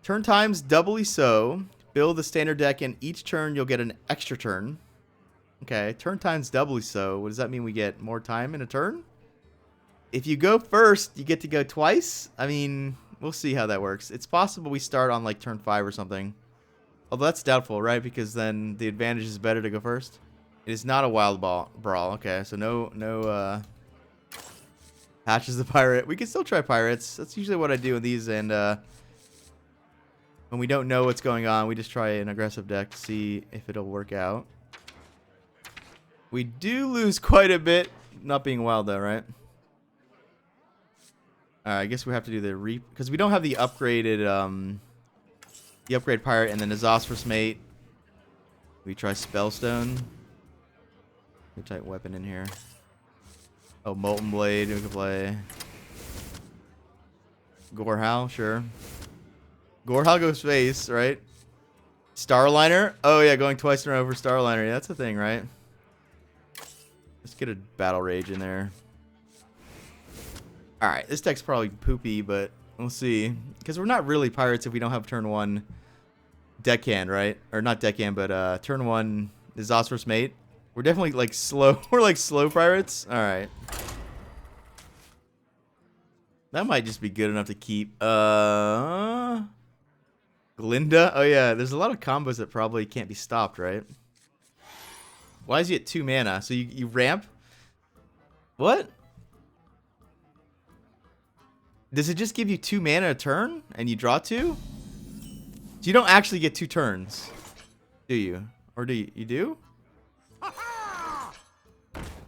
Turn times doubly so. Build the standard deck, and each turn you'll get an extra turn. Okay, turn times doubly so. What does that mean? We get more time in a turn? If you go first, you get to go twice? I mean, we'll see how that works. It's possible we start on like turn 5 or something. Although that's doubtful, right? Because then the advantage is better to go first. It is not a wild brawl. Okay, so no Hatches the pirate. We can still try pirates. That's usually what I do in these, and when we don't know what's going on, we just try an aggressive deck to see if it'll work out. We do lose quite a bit not being wild though, right? I guess we have to do the because we don't have the upgraded the upgrade pirate and then the Zosphorus mate. We try Spellstone. Good type weapon in here. Oh, Molten Blade, we can play. Gorehowl, sure. Gorehowl goes face, right? Starliner? Oh yeah, going twice in a row for Starliner. Yeah, that's a thing, right? Let's get a Battle Rage in there. Alright, this deck's probably poopy, but we'll see. Because we're not really pirates if we don't have turn 1 deckhand, right? Or not deckhand, but turn 1 is Zosphorus mate. We're definitely like slow. We're like slow pirates. Alright. That might just be good enough to keep. Glinda? Oh yeah, there's a lot of combos that probably can't be stopped, right? Why is he at 2 mana? So you ramp? What? Does it just give you 2 mana a turn and you draw 2? So you don't actually get 2 turns, do you? Or do you? You do?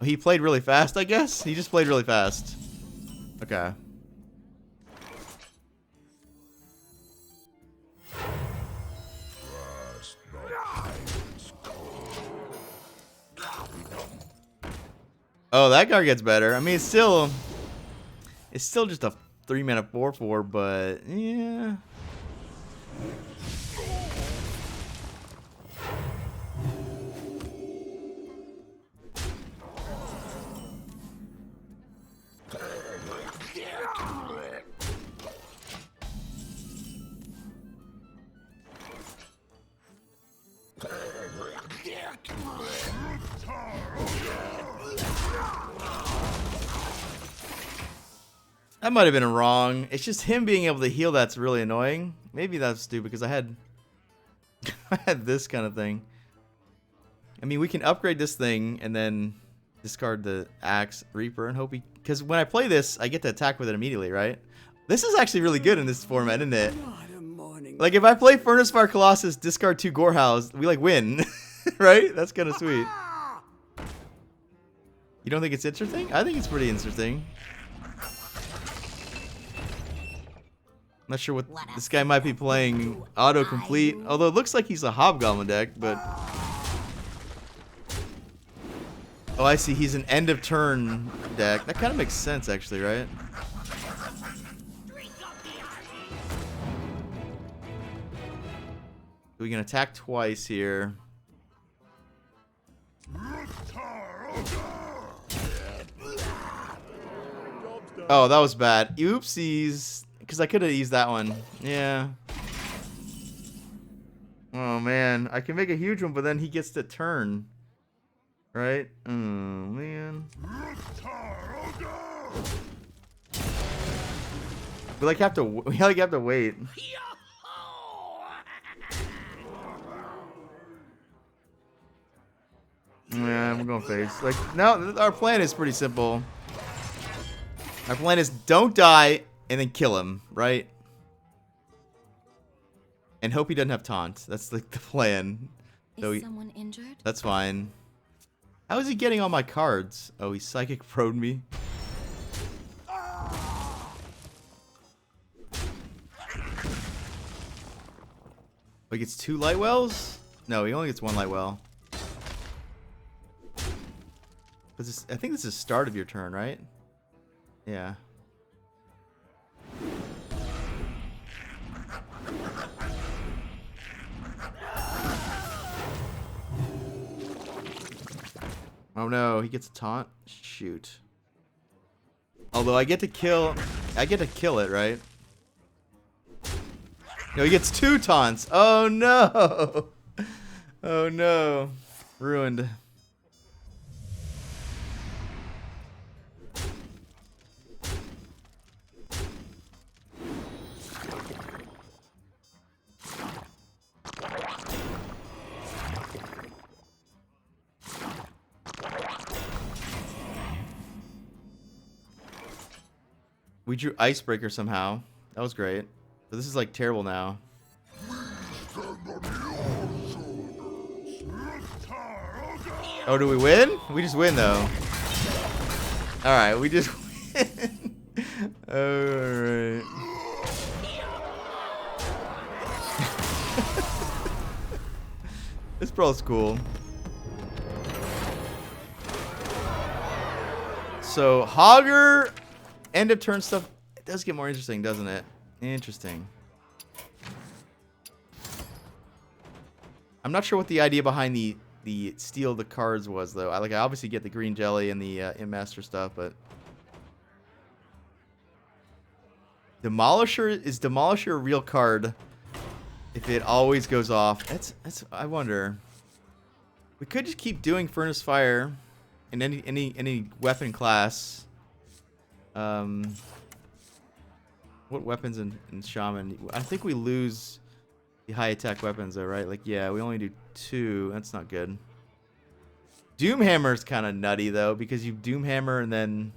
He played really fast, I guess? He just played really fast. Okay. Oh, that card gets better. I mean, it's still just a 3 mana 4/4, but yeah. That might have been wrong. It's just him being able to heal that's really annoying. Maybe that's stupid because I had this kind of thing. I mean, we can upgrade this thing and then discard the Axe Reaper and hope he... Because when I play this, I get to attack with it immediately, right? This is actually really good in this format, isn't it? Like, if I play Furnace Fire Colossus, discard 2 Gorehowls, we, like, win. Right? That's kind of sweet. You don't think it's interesting? I think it's pretty interesting. Not sure what this guy might be playing autocomplete, although it looks like he's a Hobgoblin deck, but... Oh, I see. He's an end of turn deck. That kind of makes sense, actually, right? We can attack twice here. Oh, that was bad. Oopsies. Because I could have used that one. Yeah. Oh, man. I can make a huge one, but then he gets to turn. Right? Oh, man. We like have to wait. Yeah, we're going face. Like, now our plan is pretty simple. Our plan is don't die and then kill him, right? And hope he doesn't have taunt. That's like the plan. Is someone injured? That's fine. How is he getting all my cards? Oh, he psychic pro'd me. He gets 2 light wells? No, he only gets 1 light well. I think this is the start of your turn, right? Yeah. Oh no, he gets a taunt? Shoot. Although I get to kill it, right? No, he gets 2 taunts. Oh no. Oh no. Ruined. We drew Icebreaker somehow. That was great. But this is like terrible now. Oh, do we win? We just win though. Alright, we just win. Alright. This brawl's cool. So, Hogger, end of turn stuff. It does get more interesting, doesn't it? Interesting. I'm not sure what the idea behind the steal the cards was, though. I obviously get the green jelly and the Master stuff, but Demolisher, is Demolisher a real card if it always goes off? That's I wonder. We could just keep doing Furnace Fire in any weapon class. What weapons in Shaman? I think we lose the high attack weapons though, right? Like, yeah, we only do 2. That's not good. Doomhammer's kind of nutty though, because you Doomhammer and then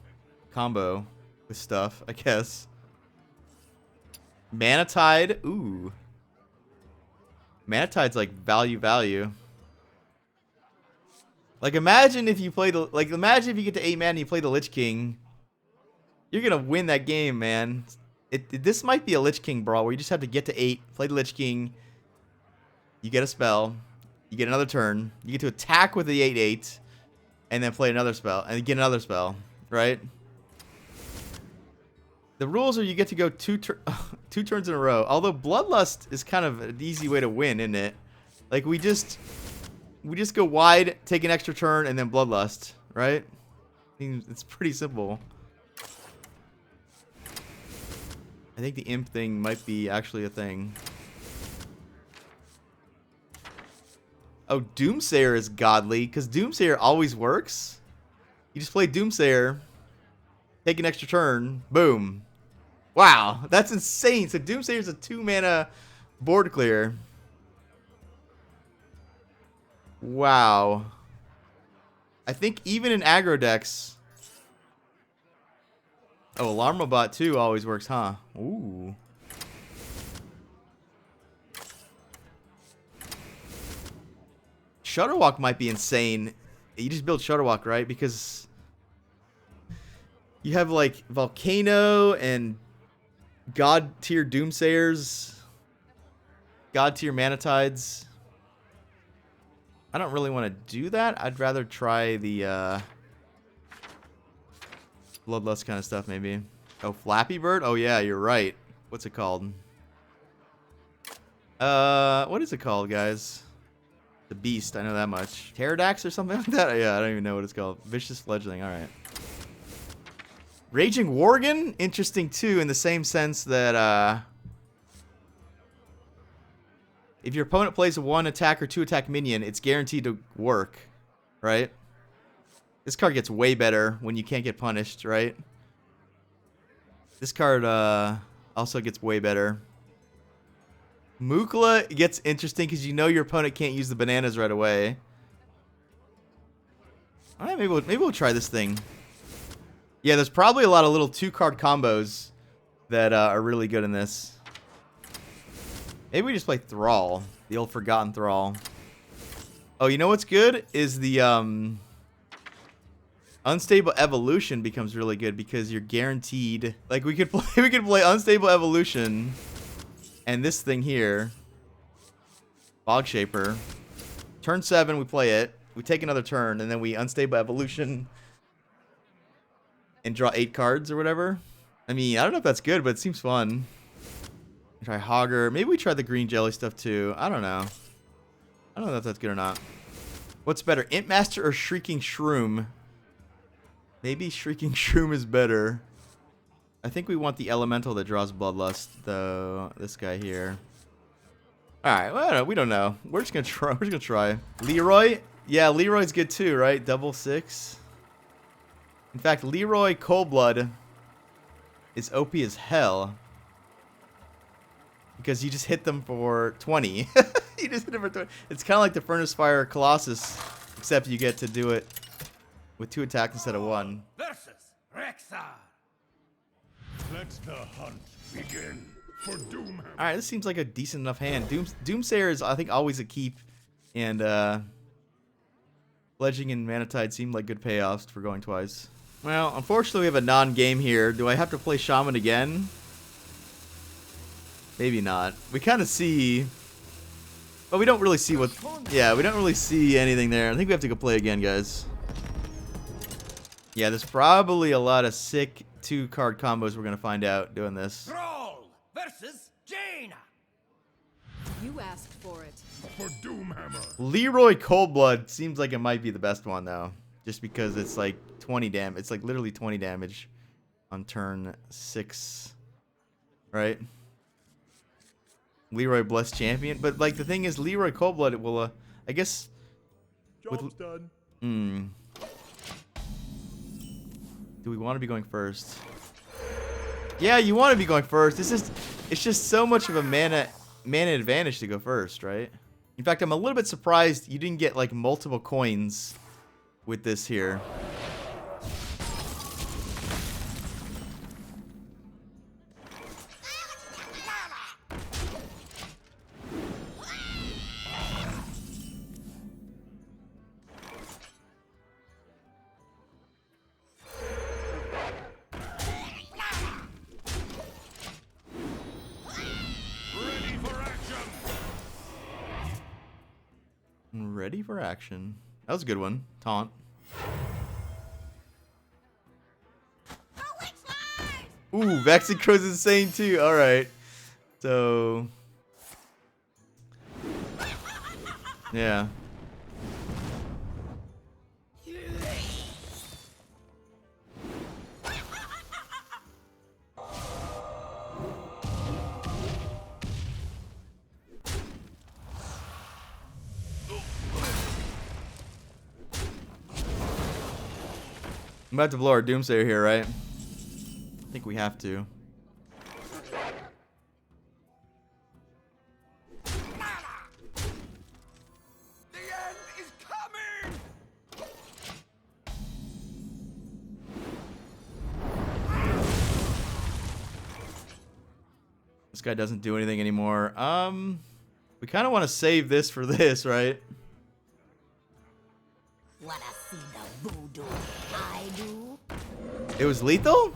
combo with stuff, I guess. Manatide, ooh. Manatide's like value. Like, imagine if you play imagine if you get to 8 mana and you play the Lich King. You're gonna win that game, man. This might be a Lich King brawl where you just have to get to 8, play the Lich King. You get a spell. You get another turn. You get to attack with the 8/8, and then play another spell, and get another spell, right? The rules are you get to go 2 turns in a row. Although Bloodlust is kind of an easy way to win, isn't it? Like, we just go wide, take an extra turn, and then Bloodlust, right? I mean, it's pretty simple. I think the imp thing might be actually a thing. Oh, Doomsayer is godly, because Doomsayer always works. You just play Doomsayer, take an extra turn, boom. Wow, that's insane. So Doomsayer's a 2 mana board clear. Wow. I think even in aggro decks. Oh, Alarmobot 2 always works, huh? Ooh. Shudderwalk might be insane. You just build Shudderwalk, right? Because you have like Volcano and God tier Doomsayers, God tier Manatides. I don't really want to do that. I'd rather try the Bloodlust kind of stuff, maybe. Oh, Flappy Bird? Oh, yeah, you're right. What's it called? What is it called, guys? The Beast, I know that much. Pterodax or something like that? Yeah, I don't even know what it's called. Vicious Fledgling, alright. Raging Worgen? Interesting, too, in the same sense that, if your opponent plays a 1 attack or 2 attack minion, it's guaranteed to work, right? This card gets way better when you can't get punished, right? This card also gets way better. Mukla gets interesting because you know your opponent can't use the bananas right away. All right, maybe we'll try this thing. Yeah, there's probably a lot of little 2-card combos that are really good in this. Maybe we just play Thrall, the old forgotten Thrall. Oh, you know what's good is the Unstable Evolution becomes really good because you're guaranteed. Like, we could play Unstable Evolution and this thing here, Bog Shaper. Turn 7, we play it. We take another turn, and then we Unstable Evolution and draw 8 cards or whatever. I mean, I don't know if that's good, but it seems fun. Try Hogger. Maybe we try the green jelly stuff too. I don't know. I don't know if that's good or not. What's better, Imp Master or Shrieking Shroom? Maybe Shrieking Shroom is better. I think we want the elemental that draws Bloodlust, though. This guy here. All right, well, we don't know. We're just gonna try. We're just gonna try. Leroy, yeah, Leroy's good too, right? Double 6. In fact, Leroy Coldblood is OP as hell because you just hit them for 20. You just hit them for 20. It's kind of like the Furnace Fire Colossus, except you get to do it with 2 attacks instead of 1. Versus Rexar. Let the hunt begin for Doomhammer. All right, this seems like a decent enough hand. Doomsayer is, I think, always a keep, and Pledging and Manatide seem like good payoffs for going twice. Well, unfortunately, we have a non-game here. Do I have to play Shaman again? Maybe not. We kind of see, but we don't really see what. Yeah, we don't really see anything there. I think we have to go play again, guys. Yeah, there's probably a lot of sick 2-card combos we're gonna find out doing this. Brawl versus Jaina. You asked for it. For Doomhammer. Leroy Coldblood seems like it might be the best one though, just because it's like 20 damage. It's like literally 20 damage on turn 6, right? Leroy Blessed Champion, but like the thing is, Leroy Coldblood will, I guess. Job's done. Do we want to be going first? Yeah, you want to be going first. It's just so much of a mana advantage to go first, right? In fact, I'm a little bit surprised you didn't get like multiple coins with this here. Ready for action. That was a good one. Taunt. Ooh, Vexing Crow's insane too. Alright. So. Yeah. I'm about to blow our Doomsayer here, right? I think we have to. The end is coming. This guy doesn't do anything anymore. We kind of want to save this for this, right? Wanna see the voodoo I do? It was lethal?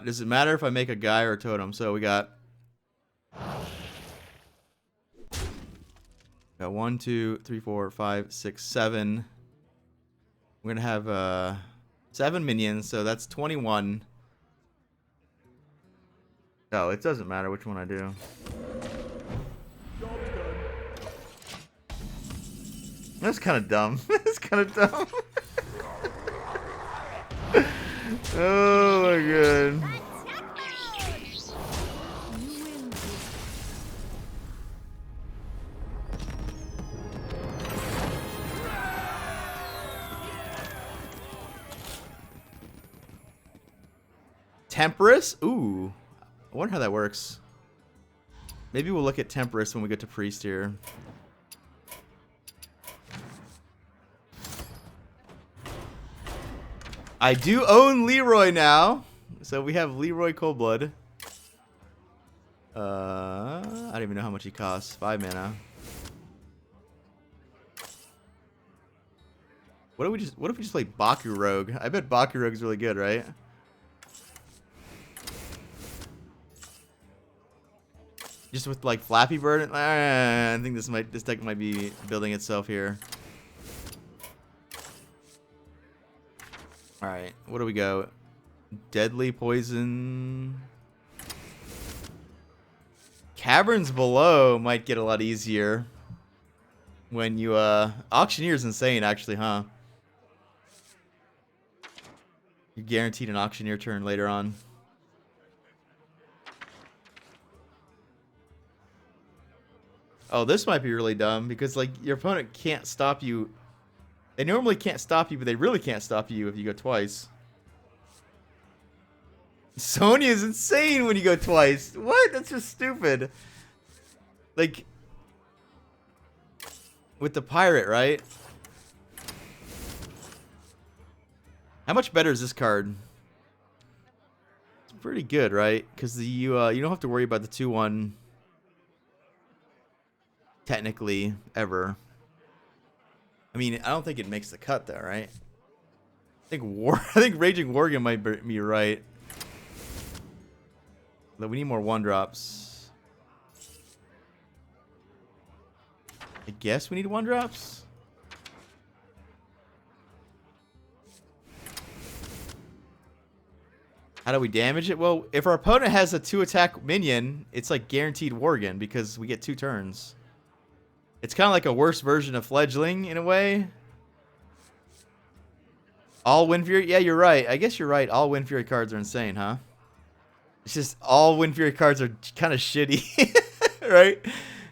Does it matter if I make a guy or a totem? So we got 1, 2, 3, 4, 5, 6, 7. We're gonna have 7 minions, so that's 21. Oh, it doesn't matter which one I do. That's kind of dumb. That's kind of dumb. Oh my god. Temporus? Ooh. I wonder how that works. Maybe we'll look at Temporus when we get to Priest here. I do own Leroy now. So we have Leroy Coldblood. I don't even know how much he costs. 5 mana. What if we just play Baku Rogue? I bet Baku Rogue's really good, right? Just with like Flappy Bird, I think this deck might be building itself here. All right, what do we go? Deadly Poison. Caverns Below might get a lot easier when you Auctioneer's insane actually, huh? You're guaranteed an Auctioneer turn later on. Oh, this might be really dumb because like your opponent can't stop you. They normally can't stop you, but they really can't stop you if you go twice. Sonya is insane when you go twice. What? That's just stupid. Like with the pirate, right? How much better is this card? It's pretty good, right? Because you don't have to worry about the 2/1 technically ever. I mean, I don't think it makes the cut though, right? I think Raging Worgen might be right. But we need more 1-drops. I guess we need 1-drops. How do we damage it? Well, if our opponent has a 2-attack minion, it's like guaranteed Worgen because we get 2 turns. It's kind of like a worse version of Fledgling in a way. All Wind Fury? Yeah, you're right. I guess you're right. All Wind Fury cards are insane, huh? It's just all Wind Fury cards are kind of shitty, right?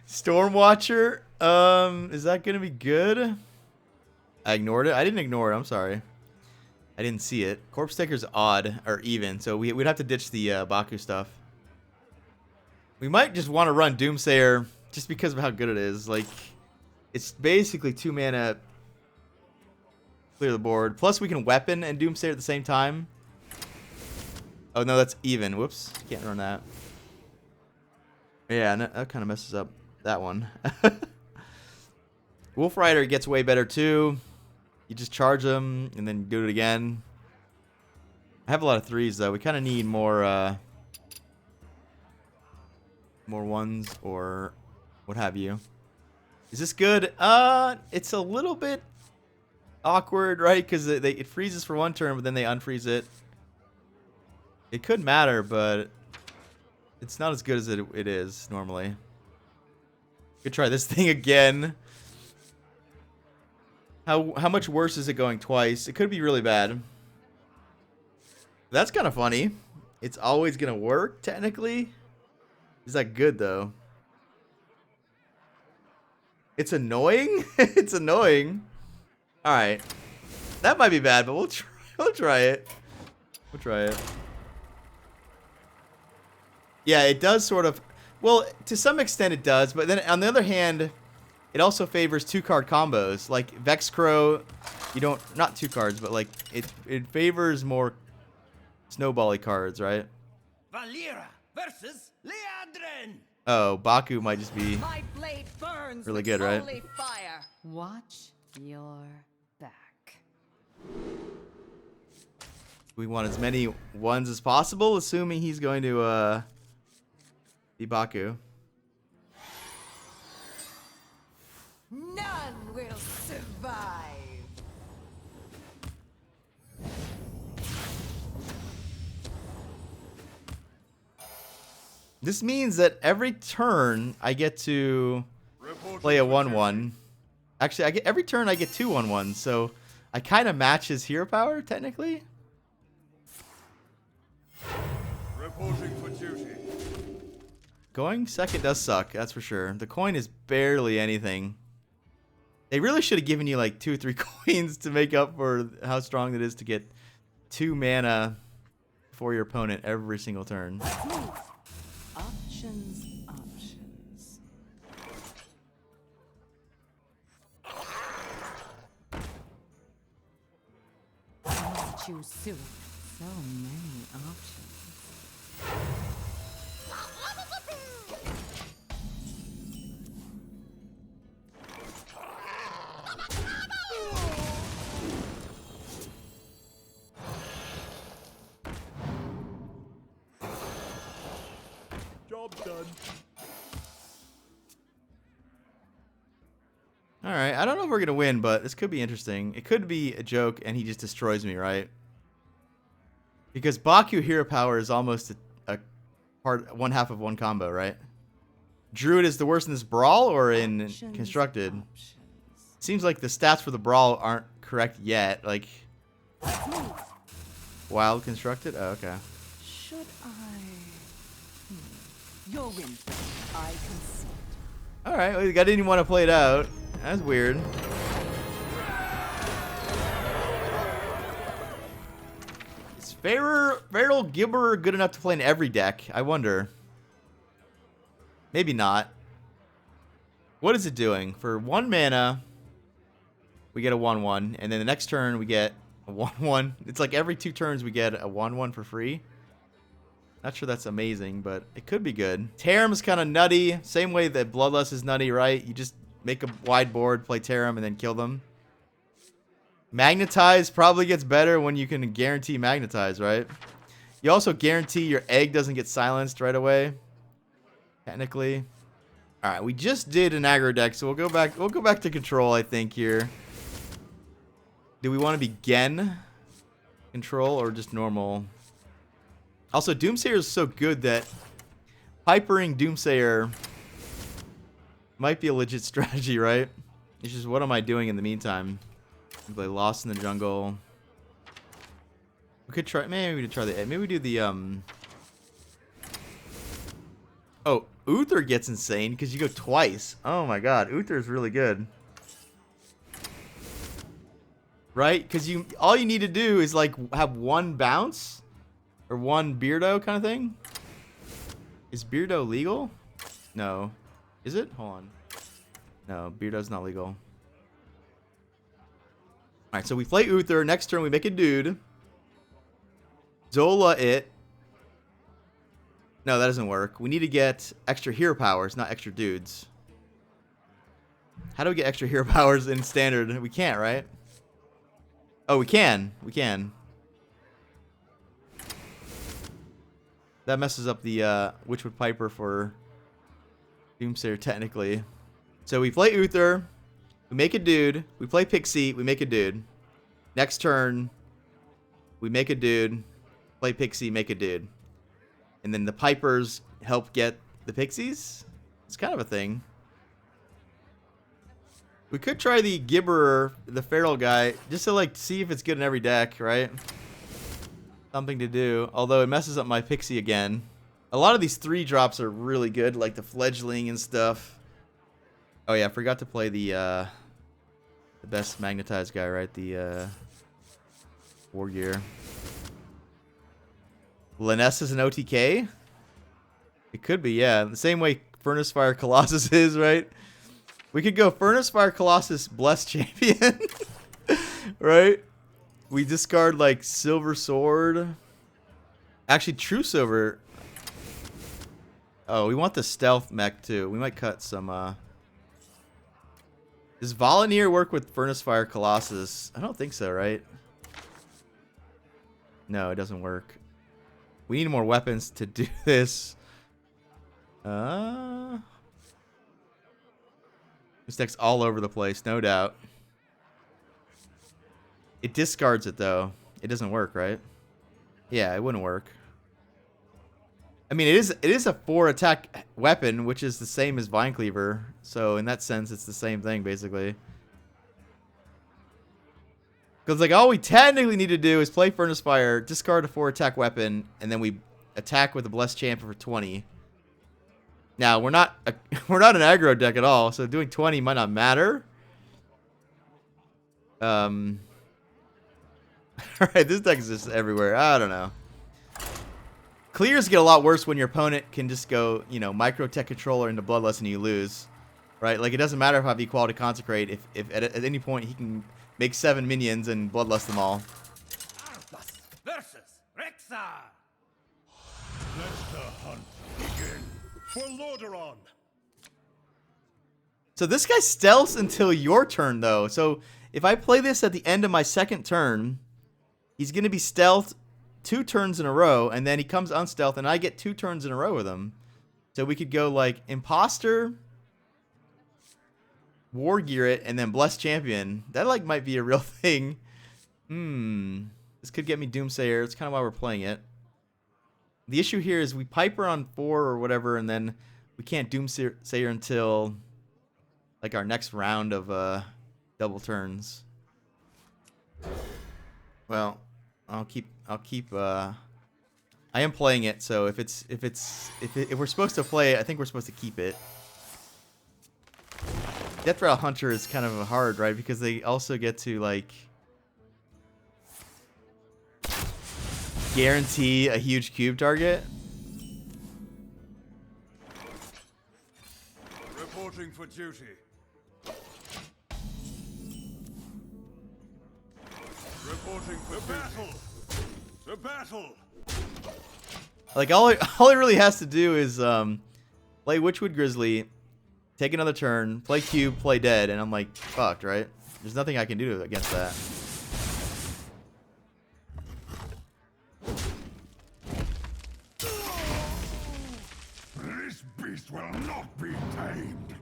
Stormwatcher, is that going to be good? I ignored it. I didn't ignore it. I'm sorry. I didn't see it. Corpse Taker's odd, or even, so we'd have to ditch the Baku stuff. We might just want to run Doomsayer just because of how good it is. Like, it's basically 2 mana, clear the board. Plus, we can weapon and Doomsayer at the same time. Oh, no, that's even. Whoops. Can't run that. Yeah, that kind of messes up that one. Wolf Rider gets way better, too. You just charge them and then do it again. I have a lot of 3s, though. We kind of need more, more 1s or what have you. Is this good? It's a little bit awkward, right? Because it freezes for 1 turn, but then they unfreeze it. It could matter, but it's not as good as it is normally. Could try this thing again. How much worse is it going twice? It could be really bad. That's kind of funny. It's always gonna work, technically. Is that good though? It's annoying. It's annoying. All right, that might be bad, but we'll try. We'll try it. We'll try it. Yeah, it does sort of. Well, to some extent it does, but then on the other hand, it also favors 2-card combos. Like Vexcrow, you don't, not 2 cards, but like it favors more snowbally cards, right? Valera versus Leandrin. Oh, Baku might just be My blade burns really with good, right? holy fire. Watch your back. We want as many 1s as possible, assuming he's going to be Baku. None will survive. This means that every turn I get to play a 1/1. Actually, every turn I get 2 1/1s, so I kind of match his hero power technically. Reporting for duty. Going second does suck, that's for sure. The coin is barely anything. They really should have given you like 2 or 3 coins to make up for how strong it is to get 2 mana for your opponent every single turn. Options, options. Let's choose soon. So many options. Job done. All right, I don't know if we're gonna win, but this could be interesting. It could be a joke, and he just destroys me, right? Because Baku hero power is almost a part, one half of one combo, right? Druid is the worst in this Brawl or in Options, Constructed? options. Seems like the stats for the Brawl aren't correct yet. Like, Wild Constructed? Oh, okay. Should I? Your win. I concede. Alright, well, I didn't even want to play it out. That's weird. Is Feral Gibber good enough to play in every deck? I wonder. Maybe not. What is it doing? For 1 mana, we get a 1/1, and then the next turn we get a 1/1. It's like every 2 turns we get a 1/1 for free. Not sure that's amazing, but it could be good. Tarim is kind of nutty. Same way that Bloodlust is nutty, right? You just make a wide board, play Tarim, and then kill them. Magnetize probably gets better when you can guarantee Magnetize, right? You also guarantee your egg doesn't get silenced right away. Technically. All right, we just did an aggro deck, so we'll go back to control, I think, here. Do we want to be Gen control or just normal? Also, Doomsayer is so good that Pipering Doomsayer might be a legit strategy, right? It's just, what am I doing in the meantime? We play Lost in the Jungle. We could try, maybe we could try the, maybe we do the, oh, Uther gets insane because you go twice. Oh my god, Uther is really good. Right? Because all you need to do is like have 1 bounce or 1 Beardo kind of thing. Is Beardo legal? No. Is it? Hold on. No, Beardo's not legal. Alright, so we play Uther. Next turn we make a dude. Zola it. No, that doesn't work. We need to get extra hero powers, not extra dudes. How do we get extra hero powers in standard? We can't, right? Oh, we can. We can. That messes up the Witchwood Piper for Doomsayer, technically. So we play Uther. We make a dude. We play Pixie. We make a dude. Next turn, we make a dude. Play Pixie, make a dude. And then the Pipers help get the Pixies? It's kind of a thing. We could try the Gibberer, the Feral guy, just to like see if it's good in every deck, right? Something to do. Although it messes up my Pixie again. A lot of these 3-drops are really good, like the Fledgling and stuff. Oh yeah, I forgot to play the best magnetized guy, right? The War Gear. Liness is an OTK? It could be, yeah. The same way Furnace Fire Colossus is, right? We could go Furnace Fire Colossus Blessed Champion. Right? We discard like Silver Sword. Actually, True Silver. Oh, we want the Stealth mech too. We might cut some Does Volunteer work with Furnace Fire Colossus? I don't think so, right? No, it doesn't work. We need more weapons to do this. This deck's all over the place, no doubt. It discards it, though. It doesn't work, right? Yeah, it wouldn't work. I mean, it is a 4-attack weapon, which is the same as Vine Cleaver. So, in that sense, it's the same thing, basically. Because, like, all we technically need to do is play Furnace Fire, discard a 4-attack weapon, and then we attack with a Blessed Champion for 20. Now, we're not an aggro deck at all, so doing 20 might not matter. Alright, this deck is just everywhere. I don't know. Clears get a lot worse when your opponent can just go, you know, Micro Tech Controller into Bloodlust and you lose. Right? Like, it doesn't matter if I have Equality Consecrate. If at any point he can make 7 minions and Bloodlust them all. Arthas versus Rexar. Let the hunt begin for Lordaeron. So this guy stealths until your turn, though. So if I play this at the end of my second turn, he's going to be stealthed 2 turns in a row, and then he comes unstealth, and I get 2 turns in a row with him. So we could go, like, Imposter. War Gear it, and then Blessed Champion. That like might be a real thing. This could get me Doomsayer. It's kind of why we're playing it. The issue here is we Piper on 4 or whatever, and then we can't Doomsayer until like our next round of double turns. Well, I'll keep I am playing it, so if we're supposed to play it, I think we're supposed to keep it. Deathrattle Hunter is kind of hard, right? Because they also get to like guarantee a huge cube target. Reporting for duty. Reporting for battle. To battle. Like all it really has to do is play Witchwood Grizzly, take another turn, play cube, play dead, and I'm like fucked, right? There's nothing I can do against that. This beast will not be tamed.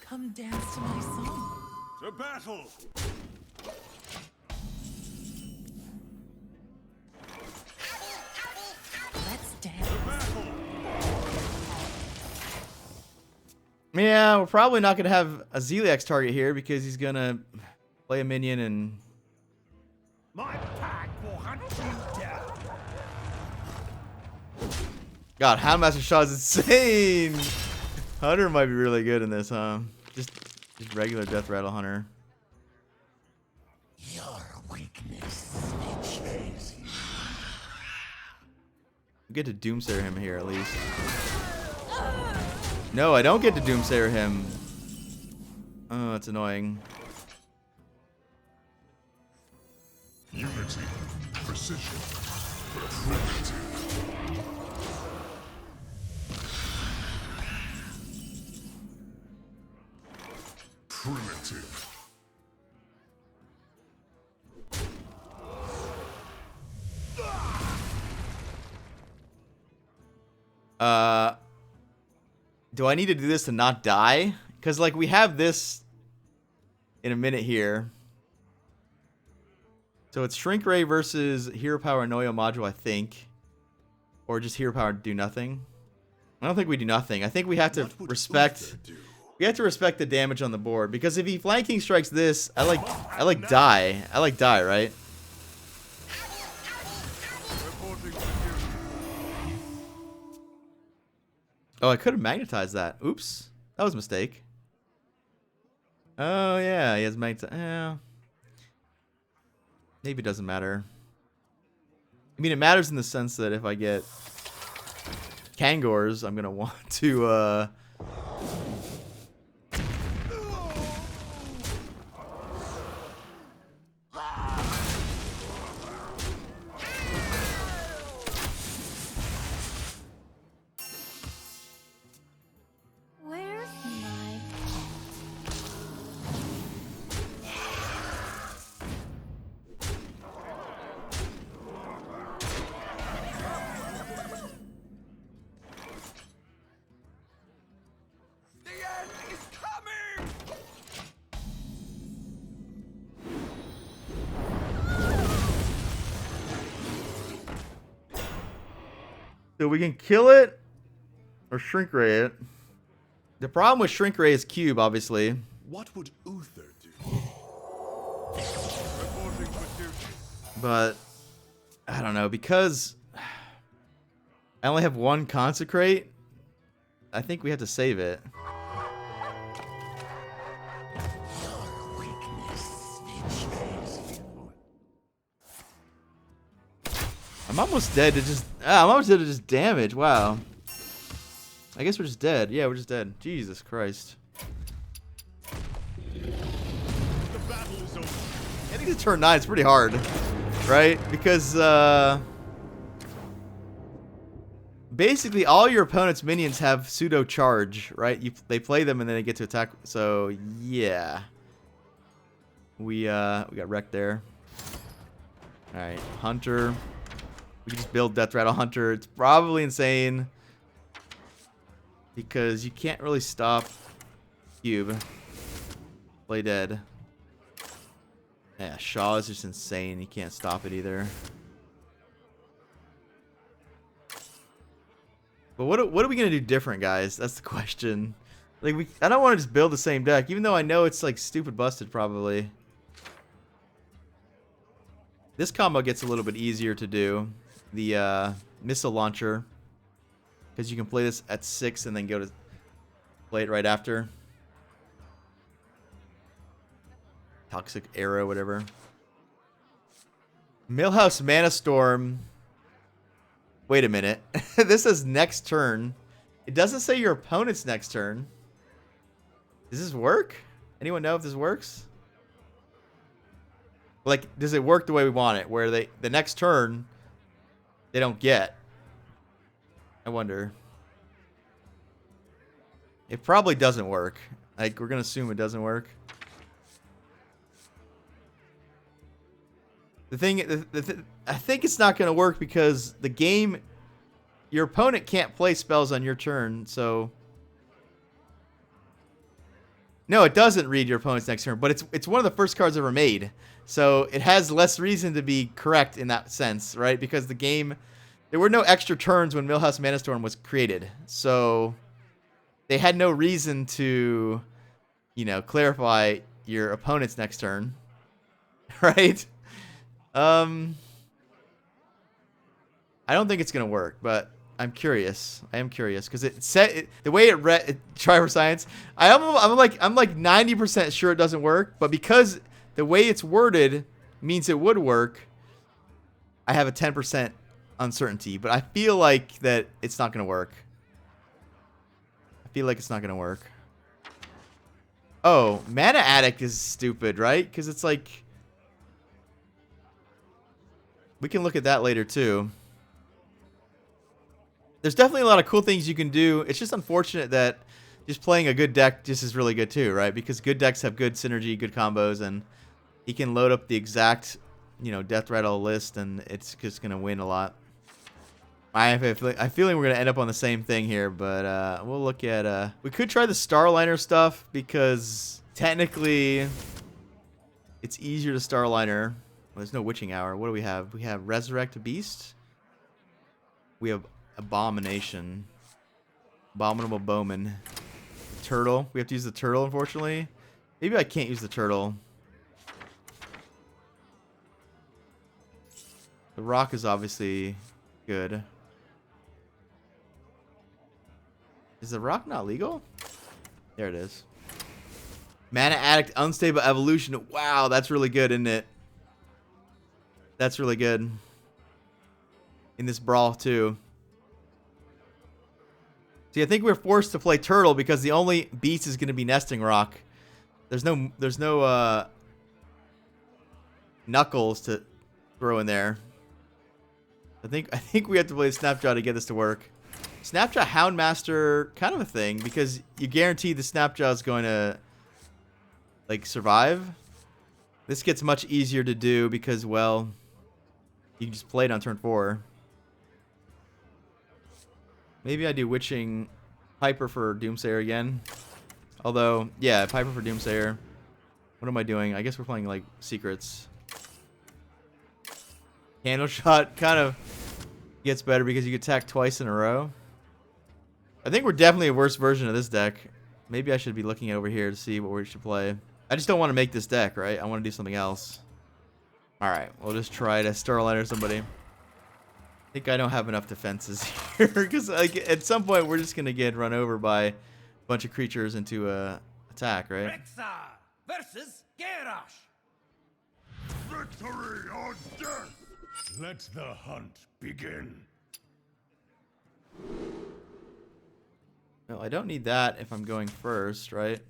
Come dance to my song. To battle. Let's dance. Yeah, we're probably not gonna have a Zeliax target here because he's gonna play a minion and. My pack will hunt you down. God, Houndmaster Shot is insane. Hunter might be really good in this, huh? Just regular Deathrattle Hunter. Your weakness betrays you. We get to Doomsayer him here at least. No, I don't get to Doomsayer him. Oh, that's annoying. Unity, precision, primitive. Primitive. Do I need to do this to not die? Because, like, we have this in a minute here. So it's Shrink Ray versus Hero Power Noyo module, I think. Or just Hero Power do nothing. I don't think we do nothing. I think we have to respect... We have to respect the damage on the board. Because if he flanking strikes this, I like die. I like die, right? Oh, I could have magnetized that. Oops. That was a mistake. Oh, yeah. He has magnetized. Maybe it doesn't matter. I mean, it matters in the sense that if I get Kangors, I'm going to want to... Where's my... The end is coming! So we can kill it or Shrink Ray it. The problem with Shrink Ray is cube, obviously. What would Uther do? Reporting for duty. But I don't know, because I only have one Consecrate. I think we have to save it. Your weakness betrays you. I'm almost dead to just I'm almost dead to just damage. Wow. I guess we're just dead. Yeah, we're just dead. Jesus Christ. The battle is over. I think the turn 9 is pretty hard, right? Because basically all your opponent's minions have pseudo charge, right? They play them and then they get to attack. So yeah, we got wrecked there. All right, Hunter. We can just build Deathrattle Hunter. It's probably insane because you can't really stop Cube. Play dead. Yeah, Shaw is just insane. You can't stop it either. But what are we gonna do different, guys? That's the question. Like I don't want to just build the same deck, even though I know it's like stupid busted probably. This combo gets a little bit easier to do. The missile launcher, because you can play this at 6 and then go to play it right after. Toxic arrow, whatever. Millhouse Mana Storm. Wait a minute. This says next turn. It doesn't say your opponent's next turn. Does this work? Anyone know if this works? Like, does it work the way we want it? Where the next turn, they don't get. I wonder. It probably doesn't work. Like, we're going to assume it doesn't work. The thing, I think it's not going to work because the game, your opponent can't play spells on your turn, so... No, it doesn't read your opponent's next turn, but it's one of the first cards ever made. So it has less reason to be correct in that sense, right? Because the game, there were no extra turns when Millhouse Mana Storm was created. So they had no reason to, you know, clarify your opponent's next turn, right? I don't think it's going to work, but I'm curious. I am curious because it said the way it read. Try for science. I'm like 90% sure it doesn't work, but because the way it's worded means it would work, I have a 10% uncertainty. But I feel like that it's not going to work. I feel like it's not going to work. Oh, Mana Addict is stupid, right? Because it's like we can look at that later too. There's definitely a lot of cool things you can do. It's just unfortunate that just playing a good deck just is really good too, right? Because good decks have good synergy, good combos, and he can load up the exact, you know, Deathrattle list, and it's just gonna win a lot. I feel like we're gonna end up on the same thing here, but we'll look at. We could try the Starliner stuff because technically it's easier to Starliner. Well, there's no Witching Hour. What do we have? We have Resurrect a Beast. We have Abomination. Abominable Bowman. Turtle. We have to use the turtle, unfortunately. Maybe I can't use the turtle. The rock is obviously good. Is the rock not legal? There it is. Mana Addict, Unstable Evolution. Wow, that's really good, isn't it? That's really good. In this Brawl, too. See, I think we're forced to play Turtle because the only beast is going to be Nesting Rock. There's no Knuckles to throw in there. I think we have to play Snapjaw to get this to work. Snapjaw Houndmaster, kind of a thing, because you guarantee the Snapjaw is going to, like, survive. This gets much easier to do because, well, you can just play it on turn 4. Maybe I do Witching Piper for Doomsayer again. Although, yeah, Piper for Doomsayer. What am I doing? I guess we're playing, like, Secrets. Candle Shot kind of gets better because you can attack twice in a row. I think we're definitely a worse version of this deck. Maybe I should be looking over here to see what we should play. I just don't want to make this deck, right? I want to do something else. Alright, we'll just try to Starliner somebody. I think I don't have enough defenses here because, like, at some point we're just going to get run over by a bunch of creatures into a attack, right? Rexa versus Garrosh. Victory or death! Let the hunt begin. No, I don't need that if I'm going first, right?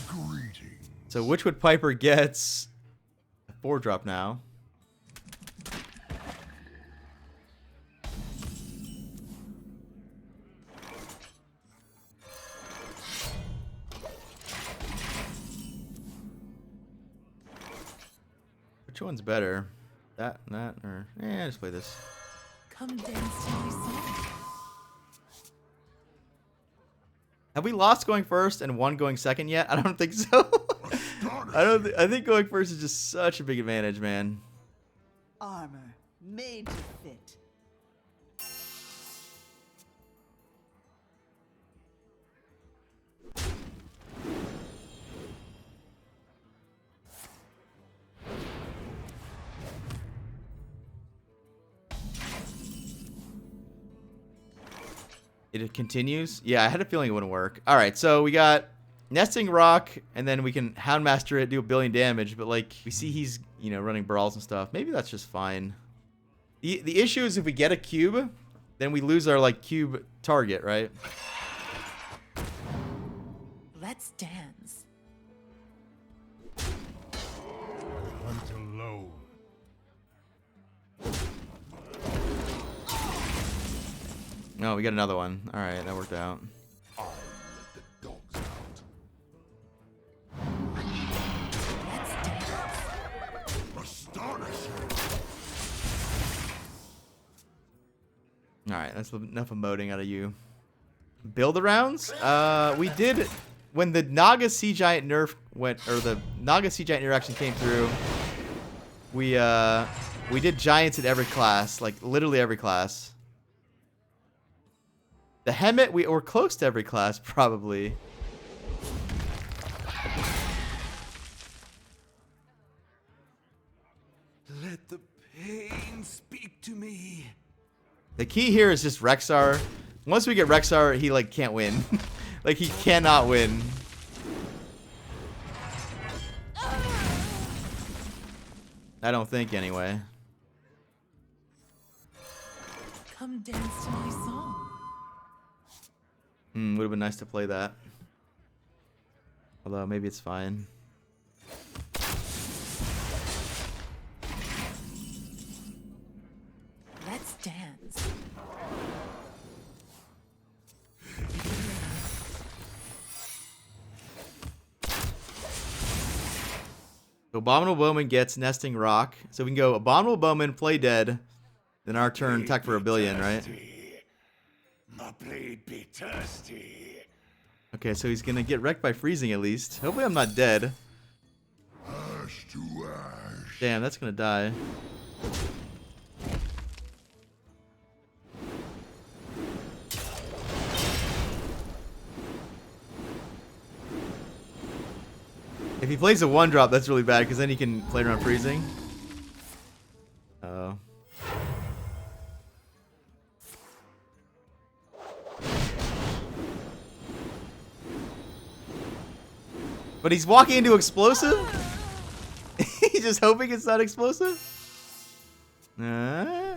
Greetings. So Witchwood Piper gets a 4-drop now. Which one's better? That, or just play this. Come dance to my song. Have we lost going first and won going second yet? I don't think so. I think going first is just such a big advantage, man. Armor made to fit. It continues? Yeah, I had a feeling it wouldn't work. Alright, so we got Nesting Rock, and then we can Houndmaster it, do 1 billion damage, but like, we see he's, you know, running brawls and stuff. Maybe that's just fine. The issue is if we get a cube, then we lose our, like, cube target, right? Let's dance. Hunt alone. No, we got another one. Alright, that worked out. I'll let the dogs out. Let's dance. Astonishing. Alright, that's enough emoting out of you. Build-arounds? We did... When the Naga Sea Giant nerf went... Or the Naga Sea Giant interaction came through, we did Giants in every class. Like, literally every class. The Hemet, we were close to every class, probably. Let the pain speak to me. The key here is just Rexar. Once we get Rexar, he, like, can't win. Like, he cannot win. I don't think, anyway. Come dance to my song. Would have been nice to play that. Although, maybe it's fine. Let's dance. So Abominable Bowman gets Nesting Rock. So we can go Abominable Bowman, play dead. Then our turn, attack for 1 billion, right? My blade be thirsty. Okay, so he's gonna get wrecked by freezing at least. Hopefully I'm not dead. Ash to ash. Damn, that's gonna die. If he plays a 1-drop, that's really bad, because then he can play around freezing. Uh-oh. But he's walking into explosive? He's just hoping it's not explosive? No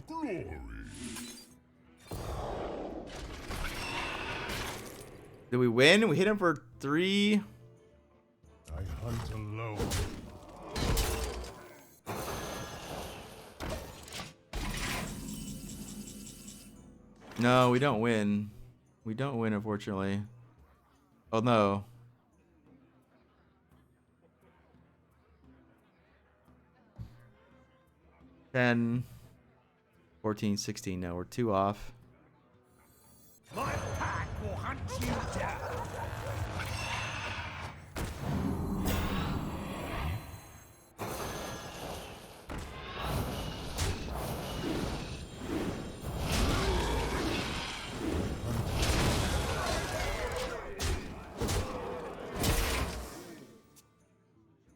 glory. Did we win? We hit him for 3. I hunt alone. No, we don't win. We don't win, unfortunately. Oh, no. $10, $14, $16. No, we're 2 off. My pack will hunt you down.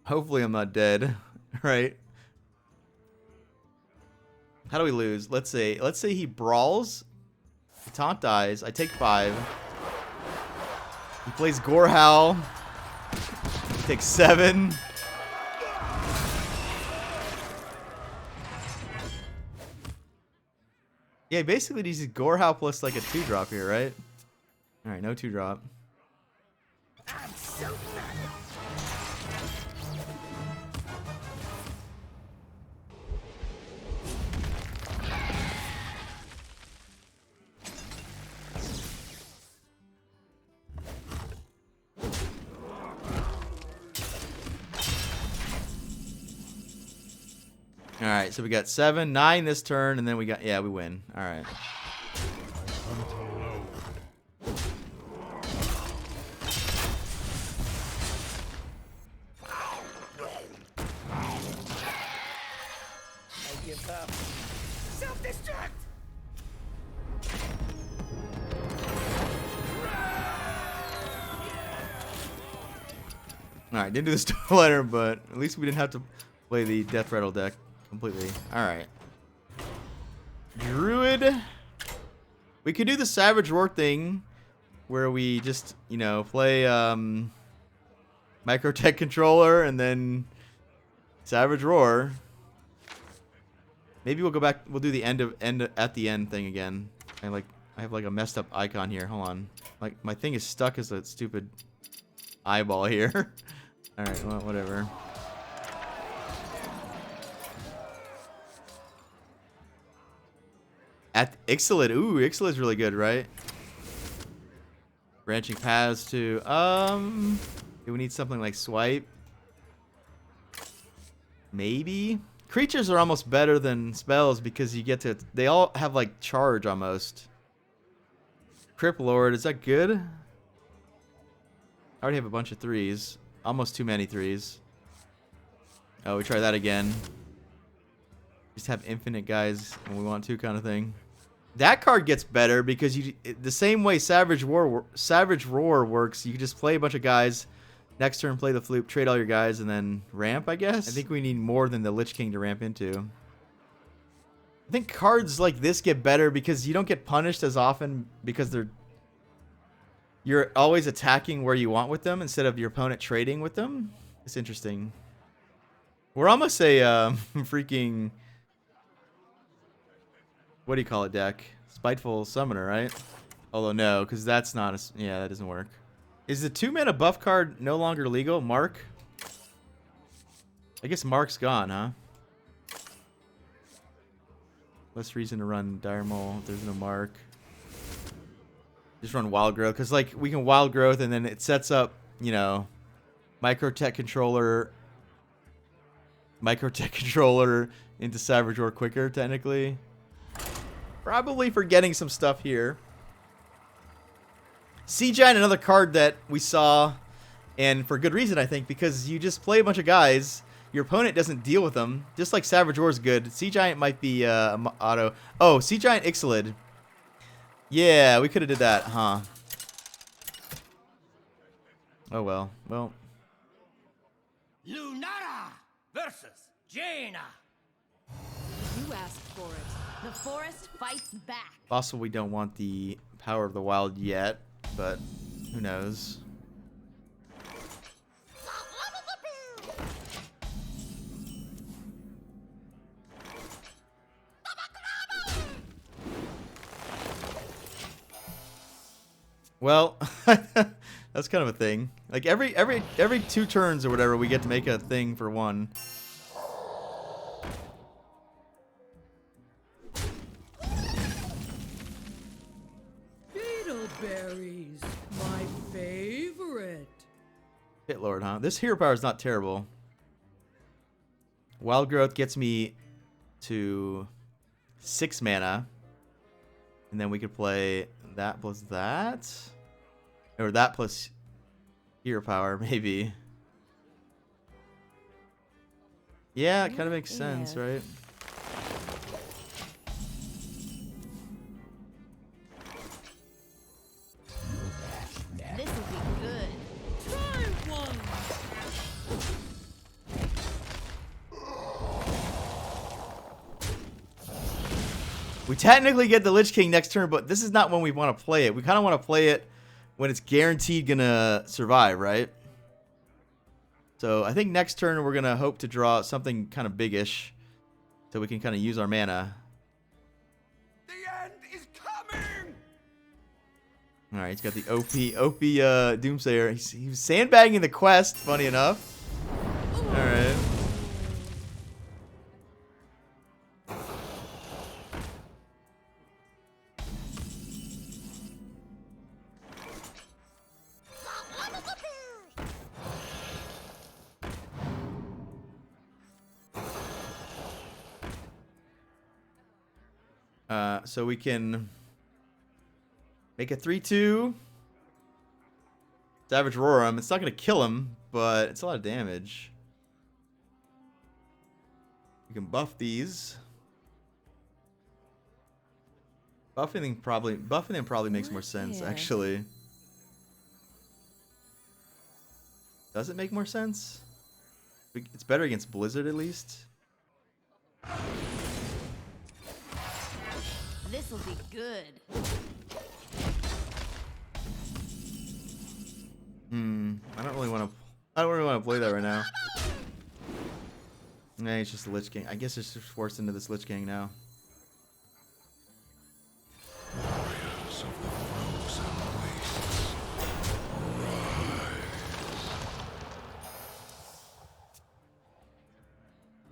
Hopefully I'm not dead, right? How do we lose? Let's say he brawls. The taunt dies. I take 5. He plays Gorehowl. Takes 7. Yeah, basically these is Gorehow plus like a 2-drop here, right? Alright, no 2-drop. I'm so mad. Alright, so we got 7, 9 this turn, and then we got, yeah, we win. Alright. I give up. Self-destruct! Alright, didn't do the Starlighter, but at least we didn't have to play the Deathrattle deck completely. Alright. Druid. We could do the Savage Roar thing where we just, you know, play Microtech Controller and then Savage Roar. Maybe we'll go back, we'll do the end at the end thing again. And like I have like a messed up icon here. Hold on. Like my thing is stuck as a stupid eyeball here. Alright, well, whatever. At Ixalit. Ooh, Ixalit's really good, right? Branching paths too. Do we need something like swipe? Maybe? Creatures are almost better than spells because you get to, they all have like charge almost. Crypt Lord, is that good? I already have a bunch of 3s. Almost too many 3s. Oh, we try that again. Just have infinite guys when we want to, kind of thing. That card gets better because you, the same way Savage Roar works, you can just play a bunch of guys. Next turn, play the Floop, trade all your guys, and then ramp, I guess. I think we need more than the Lich King to ramp into. I think cards like this get better because you don't get punished as often because you're always attacking where you want with them instead of your opponent trading with them. It's interesting. We're almost a freaking, what do you call it, deck? Spiteful Summoner, right? Although no, because that's not a, yeah, that doesn't work. Is the 2-mana buff card no longer legal? Mark? I guess Mark's gone, huh? Less reason to run Dire Maul. There's no Mark. Just run Wild Growth. Because, like, we can Wild Growth and then it sets up, you know, Microtech Controller into Savage Roar quicker, technically. Probably forgetting some stuff here. Sea Giant, another card that we saw, and for good reason, I think, because you just play a bunch of guys, your opponent doesn't deal with them, just like Savage Roar is good. Sea Giant might be auto. Oh, Sea Giant Ixalit. Yeah, we could have did that, huh? Oh well. Well. Lunara versus Jaina. You asked for it. The forest fights back. Also, we don't want the Power of the Wild yet, but who knows? Well, that's kind of a thing. Like every 2 turns or whatever, we get to make a thing for 1. Beetleberries, my favorite. Pit Lord, huh? This hero power is not terrible. Wild Growth gets me to 6 mana. And then we could play that plus that. Or that plus hero power, maybe. Yeah, it kind of makes sense, right? This will be good. Try one. We technically get the Lich King next turn, but this is not when we want to play it. We kind of want to play it when it's guaranteed gonna survive, right? So I think next turn we're gonna hope to draw something kind of biggish, so we can kind of use our mana. The All right, he's got the OP Doomsayer. He was sandbagging the quest, funny enough. All right. So we can make a 3/2. Savage Roar him. It's not going to kill him, but it's a lot of damage. We can buff these. Buffing them probably makes more sense, actually. Does it make more sense? It's better against Blizzard, at least. This'll be good. I don't really want to play that right now. Nah, it's just a Lich King. I guess it's just forced into this Lich King now. Warriors of the frozen wastes, arise.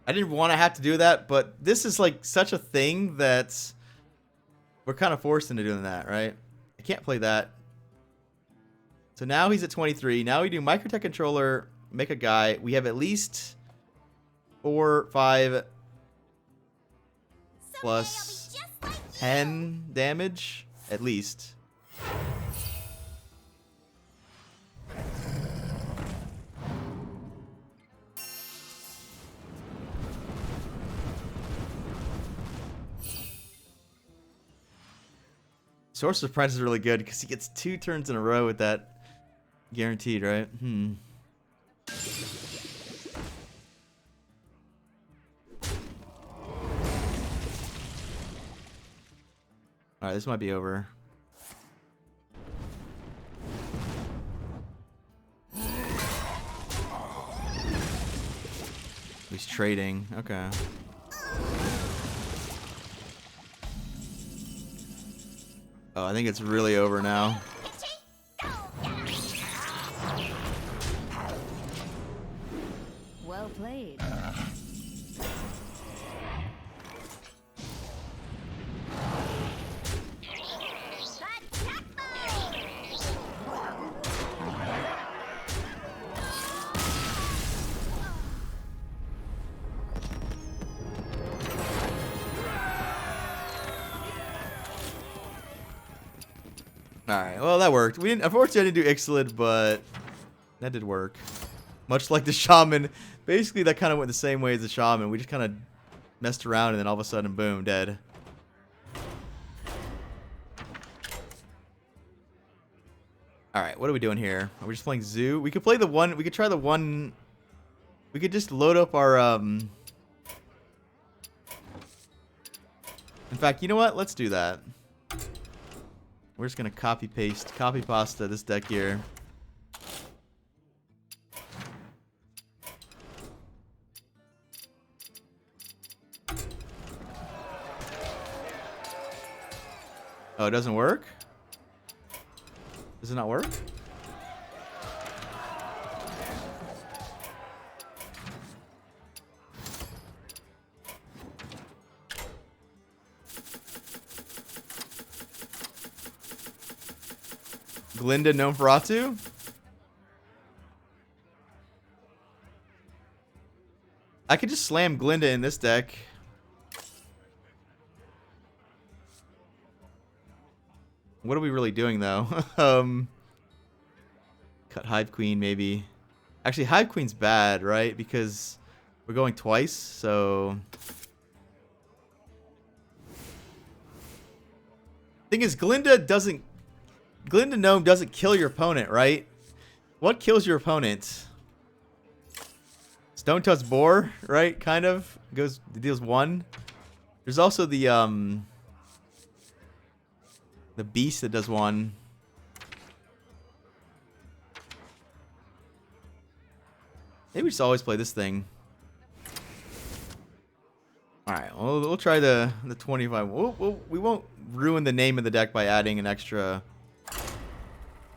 I didn't want to have to do that, but this is like such a thing that we're kind of forced into doing that, right? I can't play that. So now he's at 23. Now we do Microtech Controller, make a guy. We have at least 4, 5 plus 10 damage, at least. Source of Price is really good because he gets 2 turns in a row with that. Guaranteed, right? Alright, this might be over. He's trading. Okay. Oh, I think it's really over now. Well played. Alright, well that worked. We didn't, unfortunately I didn't do Ixalit, but that did work. Much like the Shaman. Basically that kind of went the same way as the Shaman. We just kind of messed around and then all of a sudden, boom, dead. Alright, what are we doing here? Are we just playing Zoo? We could play the one, we could try the one, we could just load up our, in fact, you know what? Let's do that. We're just gonna copy pasta this deck here. Oh, it doesn't work? Does it not work? Glinda MON-FRI? I could just slam Glinda in this deck. What are we really doing though? Cut Hive Queen maybe. Actually, Hive Queen's bad, right? Because we're going twice, so. Thing is, Glinda Gnome doesn't kill your opponent, right? What kills your opponent? Stone Tusk Boar, right? Kind of deals 1. There's also the beast that does 1. Maybe we just always play this thing. All right, we'll try the 25. We won't ruin the name of the deck by adding an extra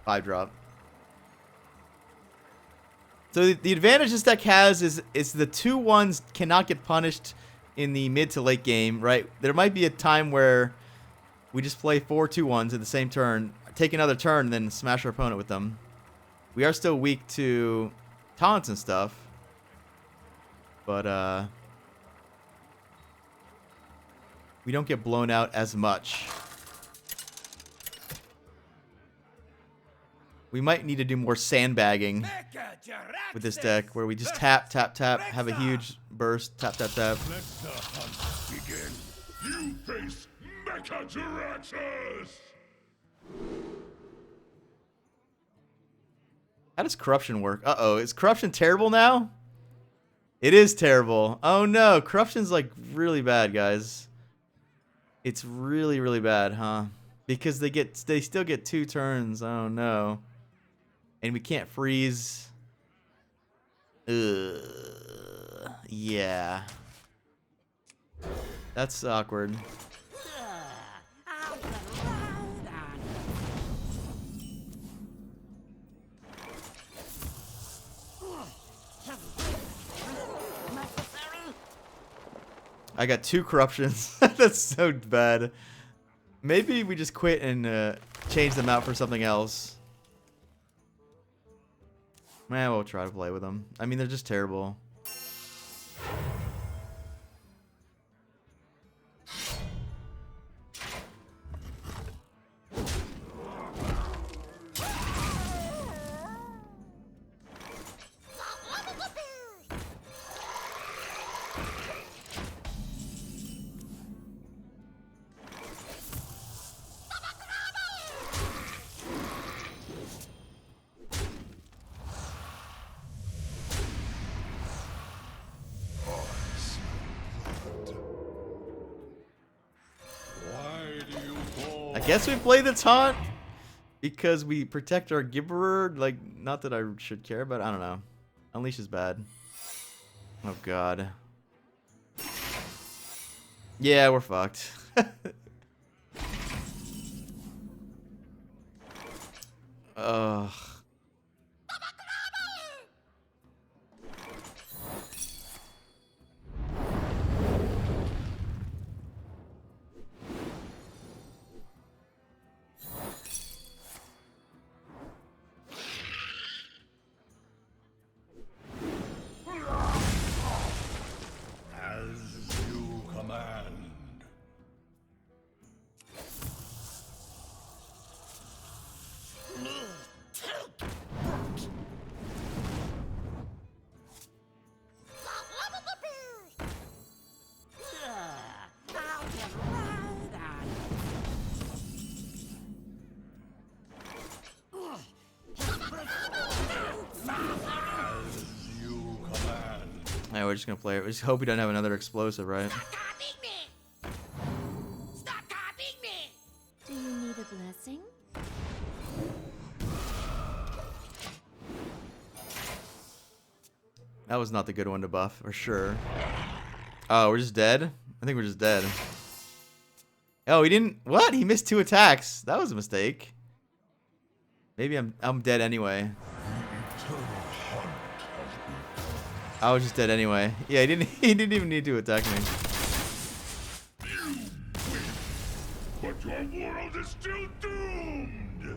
5-drop. So the advantage this deck has is the 2/1s cannot get punished in the mid to late game, right? There might be a time where we just play 4 2/1s in the same turn, take another turn, and then smash our opponent with them. We are still weak to taunts and stuff, but we don't get blown out as much. We might need to do more sandbagging with this deck, where we just tap, tap, tap, have a huge burst, tap, tap, tap. Let the hunt begin. You face Mecha-Jiraxxus! How does corruption work? Uh-oh, is corruption terrible now? It is terrible. Oh no, corruption's like really bad, guys. It's really, really bad, huh? Because they still get 2 turns. Oh no. And we can't freeze. Yeah. That's awkward. I got 2 corruptions. That's so bad. Maybe we just quit and change them out for something else. Man, we'll try to play with them. I mean, they're just terrible. I guess we play the taunt because we protect our Gibberer. Like, not that I should care, but I don't know. Unleash is bad. Oh god. Yeah, we're fucked. Ugh. Yeah, we're just gonna play it. We just hope we don't have another explosive, right? Stop copying me! Stop copying me! Do you need a blessing? That was not the good one to buff, for sure. Oh, we're just dead? I think we're just dead. Oh, he didn't... What? He missed 2 attacks. That was a mistake. Maybe I'm dead anyway. I was just dead anyway. Yeah, he didn't even need to attack me. But your world is still doomed!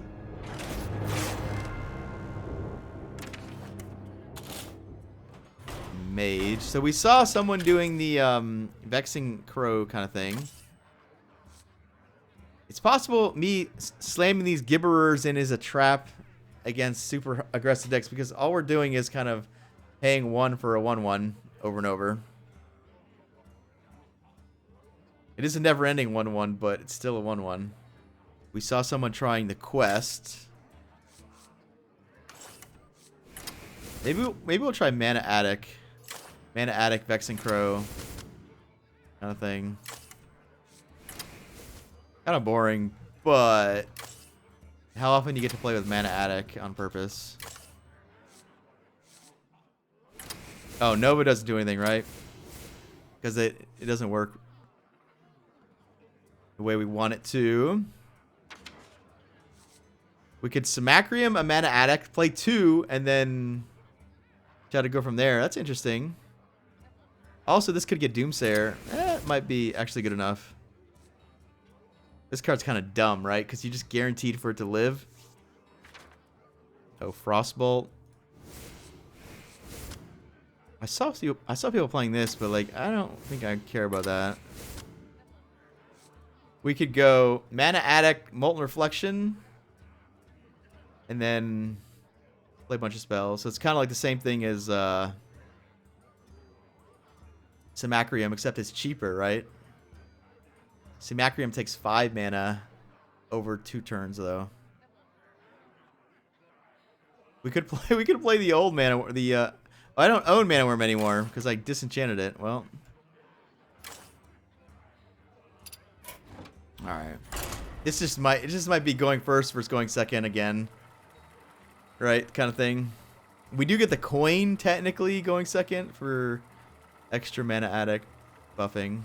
Mage. So we saw someone doing the Vexing Crow kind of thing. It's possible me slamming these Gibberers in is a trap against super aggressive decks, because all we're doing is kind of paying 1 for a 1/1 over and over. It is a never-ending 1/1, but it's still a 1/1. We saw someone trying the quest. Maybe we'll try Mana Attic. Mana Attic, Vexing Crow. Kind of thing. Kind of boring, but how often do you get to play with Mana Attic on purpose? Oh, Nova doesn't do anything, right? Because it doesn't work the way we want it to. We could Symmetrium, a Mana Addict, play 2, and then try to go from there. That's interesting. Also, this could get Doomsayer. It might be actually good enough. This card's kind of dumb, right? Because you just guaranteed for it to live. Oh, Frostbolt. I saw people playing this, but like I don't think I care about that. We could go Mana Addict, Molten Reflection, and then play a bunch of spells. So it's kind of like the same thing as Symmetrium, except it's cheaper, right? Symmetrium takes 5 mana over 2 turns, though. We could play the old mana. I don't own Mana Worm anymore because I disenchanted it. Well, all right. It just might be going first versus going second again, right? Kind of thing. We do get the coin technically going second for extra Mana Addict buffing.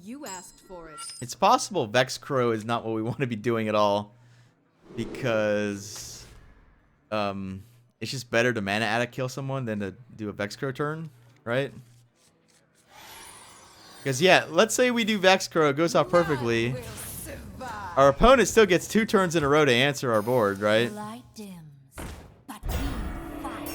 You asked for it. It's possible Vex Crow is not what we want to be doing at all because it's just better to Mana Addict kill someone than to do a Vex Crow turn, right? Because yeah, let's say we do Vex Crow, it goes off perfectly. Our opponent still gets 2 turns in a row to answer our board, right? Light dims, but we fight.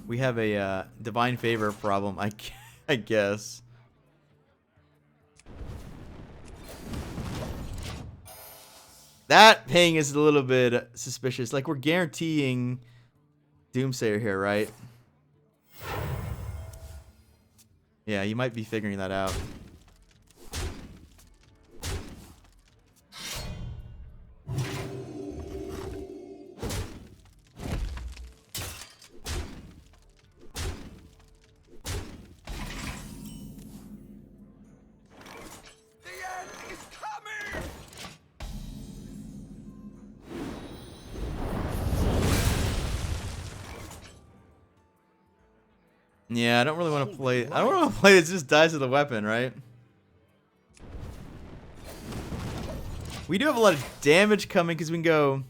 We have a divine favor problem, I guess. That ping is a little bit suspicious. Like, we're guaranteeing Doomsayer here, right? Yeah, you might be figuring that out. Yeah, I don't really want to play. I don't want to play this. Just dies with a weapon, right? We do have a lot of damage coming because we can go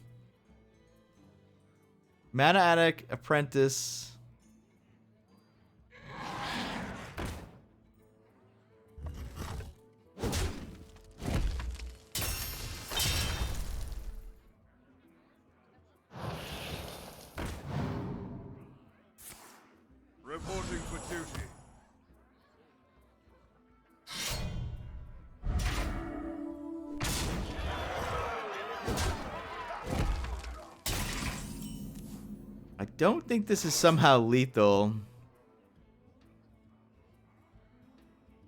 Mana Addict, Apprentice. Reporting for duty. I don't think this is somehow lethal.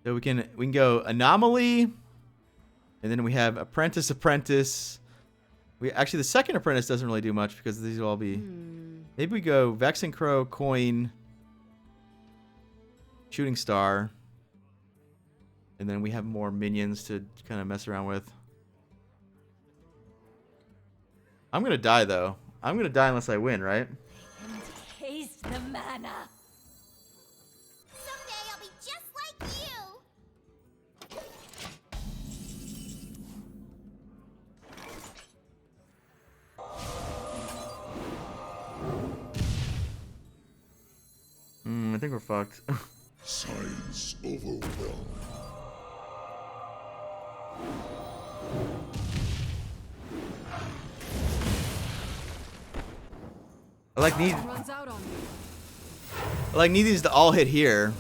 So we can go Anomaly, and then we have Apprentice. We actually, the second Apprentice doesn't really do much because these will all be. Maybe we go Vex and Crow, Coin, Shooting Star, and then we have more minions to kind of mess around with. I'm gonna die though. I'm gonna die unless I win, right? And taste the mana. Someday I'll be just like you. I think we're fucked. Science overwhelmed. I like need Runs out on you. I like need these to all hit here.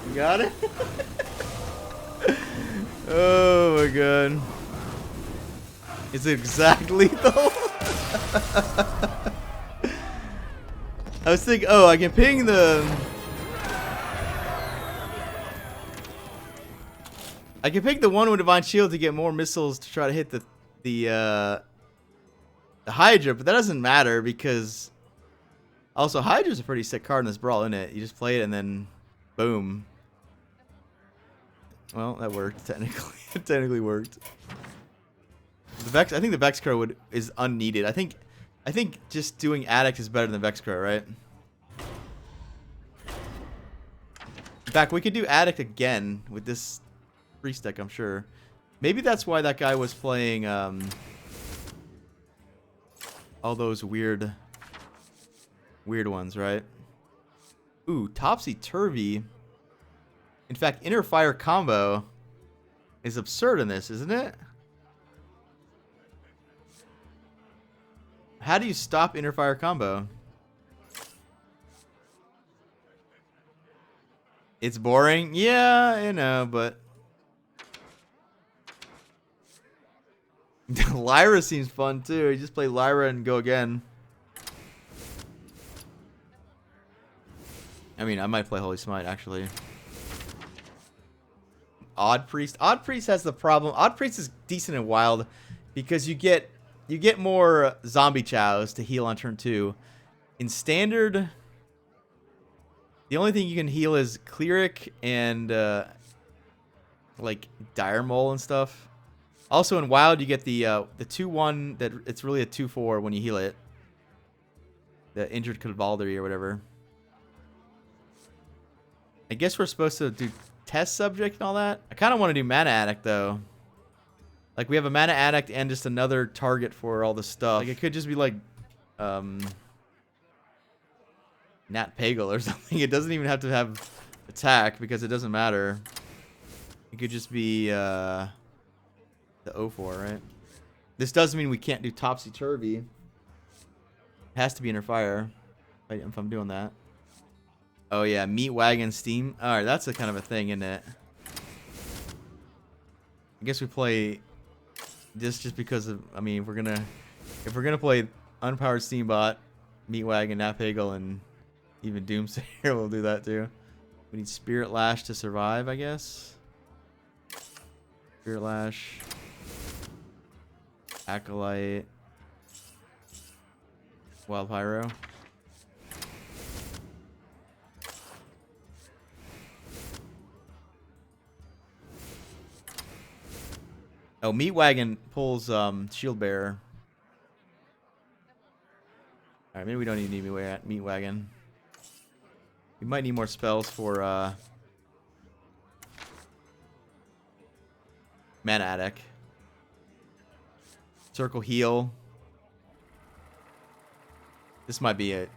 You got it? Oh my god. Is it exact lethal? I was thinking, oh, I can ping the... I can pick the one with Divine Shield to get more missiles to try to hit the Hydra, but that doesn't matter because... Also, Hydra's a pretty sick card in this Brawl, isn't it? You just play it and then... Boom. Well, that worked technically. It technically worked. The Vex. I think the Vexcrow is unneeded. I think just doing Addict is better than Vexcrow, right? In fact, we could do Addict again with this priest deck, I'm sure. Maybe that's why that guy was playing all those weird ones, right? Ooh, Topsy-Turvy. In fact, Inner Fire combo is absurd in this, isn't it? How do you stop Inner Fire combo? It's boring? Yeah, you know, but... Lyra seems fun, too. You just play Lyra and go again. I mean, I might play Holy Smite, actually. Odd Priest. Odd Priest has the problem. Odd Priest is decent and wild because you get more zombie chows to heal on turn 2. In Standard, the only thing you can heal is Cleric and like Dire Mole and stuff. Also in Wild, you get the 2/1 that it's really a 2/4 when you heal it. The Injured Cavalry or whatever. I guess we're supposed to do test subject and all that. I kind of want to do Mana Addict though. Like we have a Mana Addict and just another target for all the stuff. Like it could just be like Nat Pagel or something. It doesn't even have to have attack because it doesn't matter. It could just be the 0/4, right? This does mean we can't do Topsy-Turvy. It has to be Inner Fire if I'm doing that. Oh yeah, Meat Wagon Steam. Alright, that's a kind of a thing, isn't it? I guess we play this just because of, I mean, if we're gonna play Unpowered Steambot, Meat Wagon, Nat Pagel, and even Doomsayer, we'll do that too. We need Spirit Lash to survive, I guess. Spirit Lash. Acolyte. Wild Pyro. Oh, Meat Wagon pulls Shield Bearer. Alright, maybe we don't even need Meat Wagon. We might need more spells for Mana Addict. Circle Heal. This might be a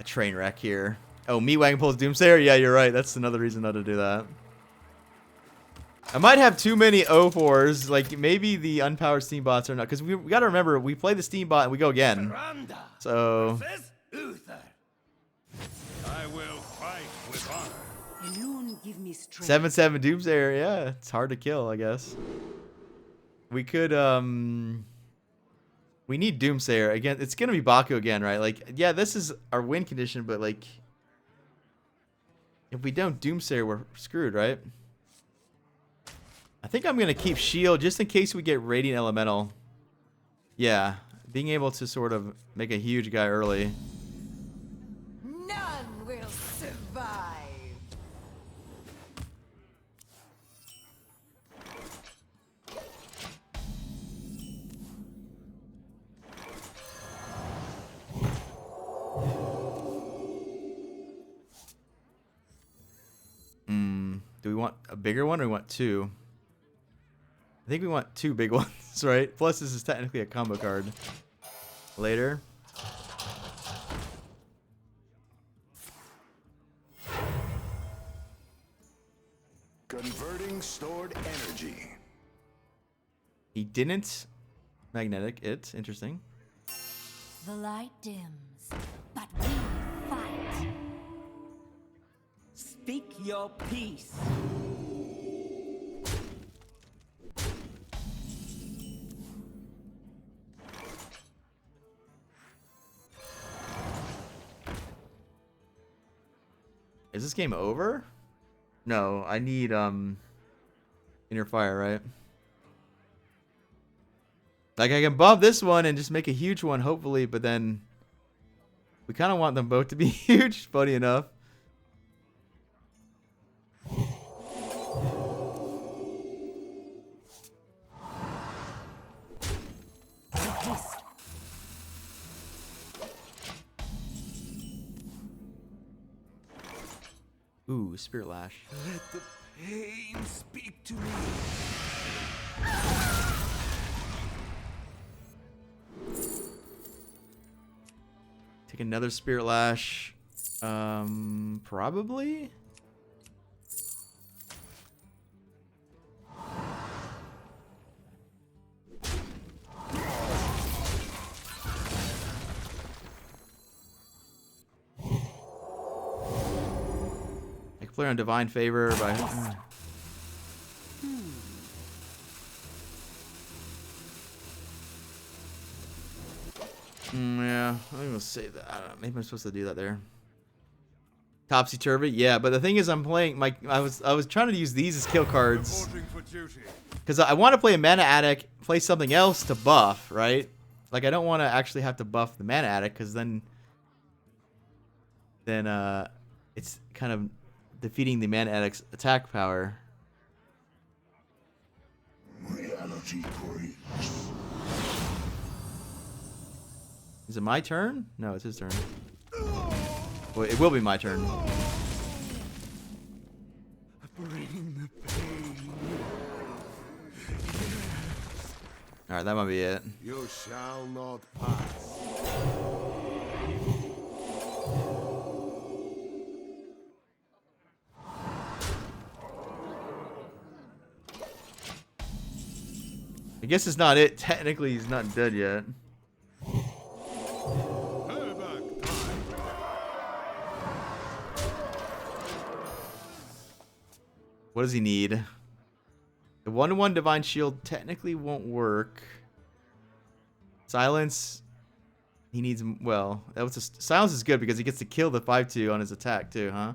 train wreck here. Oh, Meat Wagon pulls Doomsayer? Yeah, you're right. That's another reason not to do that. I might have too many 0/4s. Like, maybe the Unpowered Steambots are not. Because we got to remember, we play the Steambot and we go again. So... I will fight with honor. Alone give me strength. 7/7 Doomsayer, yeah. It's hard to kill, I guess. We could, we need Doomsayer. Again, it's going to be Baku again, right? Like, yeah, this is our win condition, but, like... If we don't Doomsayer, we're screwed, right? I think I'm going to keep Shield just in case we get Radiant Elemental. Yeah, being able to sort of make a huge guy early. None will survive. Do we want a bigger one or we want 2? I think we want 2 big ones, right? Plus, this is technically a combo card. Later. Converting stored energy. He didn't magnetic it. Interesting. The light dims, but we fight. Speak your peace. Is this game over? No, I need Inner Fire, right? Like I can buff this one and just make a huge one, hopefully, but then we kind of want them both to be huge, funny enough. Ooh, Spirit Lash. Let the pain speak to me. Take another Spirit Lash. Probably. I could play on Divine Favor by. Yeah, I'm gonna save that. I don't know. Maybe I'm supposed to do that there. Topsy turvy, yeah. But the thing is, I'm playing my. I was trying to use these as kill cards because I want to play a Mana Addict, play something else to buff, right? Like I don't want to actually have to buff the Mana Addict because then it's kind of defeating the Mana Addict's attack power. Reality breaks. Is it my turn? No, it's his turn. Well, it will be my turn. Bring the pain. Alright, that might be it. You shall not pass. I guess it's not it. Technically, he's not dead yet. What does he need? The 1-1 Divine Shield technically won't work. Silence. He needs, well, silence is good because he gets to kill the 5/2 on his attack too, huh?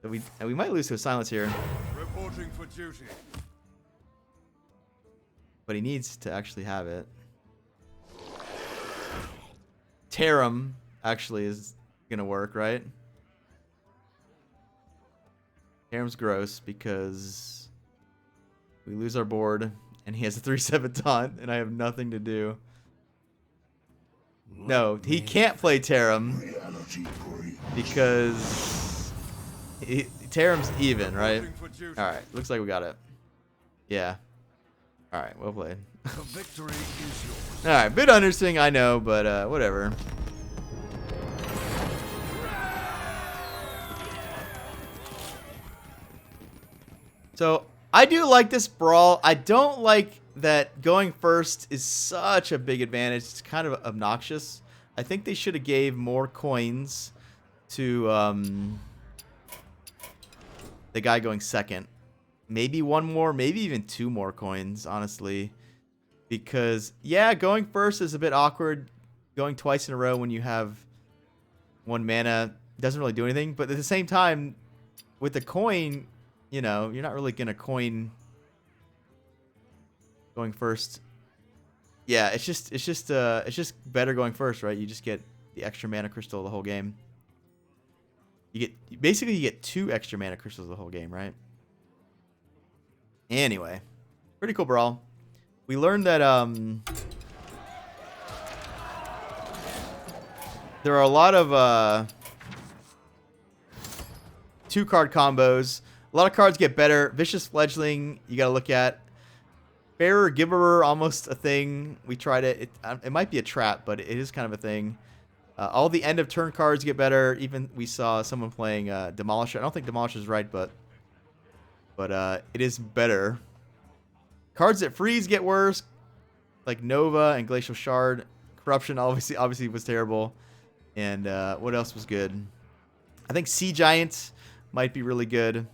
And we might lose to a silence here. Reporting for duty. But he needs to actually have it. Tarum actually is gonna work, right? Tarum's gross because we lose our board and he has a 3/7 taunt and I have nothing to do. No, he can't play Tarum because Tarum's even, right? Alright, looks like we got it. Yeah. Alright, well played. The victory is yours. Alright, bit underswing, I know, but whatever. So, I do like this Brawl. I don't like that going first is such a big advantage. It's kind of obnoxious. I think they should have gave more coins to the guy going second. Maybe one more, maybe even 2 more coins, honestly. Because, yeah, going first is a bit awkward. Going twice in a row when you have 1 mana doesn't really do anything. But at the same time, with the coin, you know, you're not really going to coin going first. Yeah, it's just better going first, right? You just get the extra mana crystal the whole game. You get 2 extra mana crystals the whole game, right? Anyway, pretty cool Brawl. We learned that there are a lot of 2-card combos. A lot of cards get better. Vicious Fledgling, you got to look at. Bearer Giverer, almost a thing. We tried it. It might be a trap, but it is kind of a thing. All the end of turn cards get better. Even we saw someone playing Demolisher. I don't think Demolisher is right, but it is better. Cards that freeze get worse, like Nova and Glacial Shard. Corruption obviously was terrible. And what else was good? I think Sea Giant might be really good.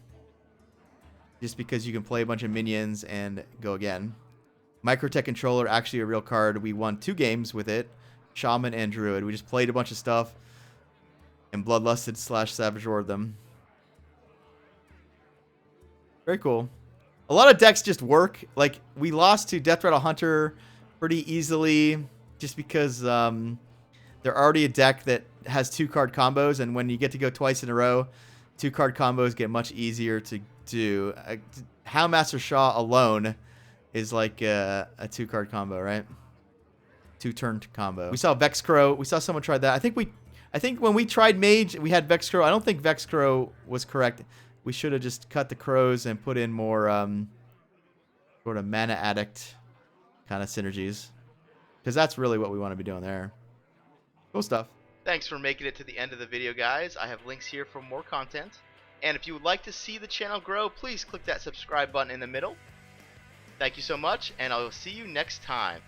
Just because you can play a bunch of minions and go again. Microtech Controller, actually a real card. We won 2 games with it. Shaman and Druid. We just played a bunch of stuff. And Bloodlusted / Savage Roared them. Very cool. A lot of decks just work. Like, we lost to Deathrattle Hunter pretty easily. Just because they're already a deck that has 2-card combos. And when you get to go twice in a row, 2-card combos get much easier to do. Houndmaster Shaw alone is like a 2-card combo, right? 2-turn combo. We saw Vexcrow. We saw someone try that. I think I think when we tried Mage, we had Vex Crow. I don't think Vex Crow was correct. We should have just cut the crows and put in more sort of mana addict kind of synergies. Because that's really what we want to be doing there. Cool stuff. Thanks for making it to the end of the video, guys. I have links here for more content. And if you would like to see the channel grow, please click that subscribe button in the middle. Thank you so much, and I will see you next time.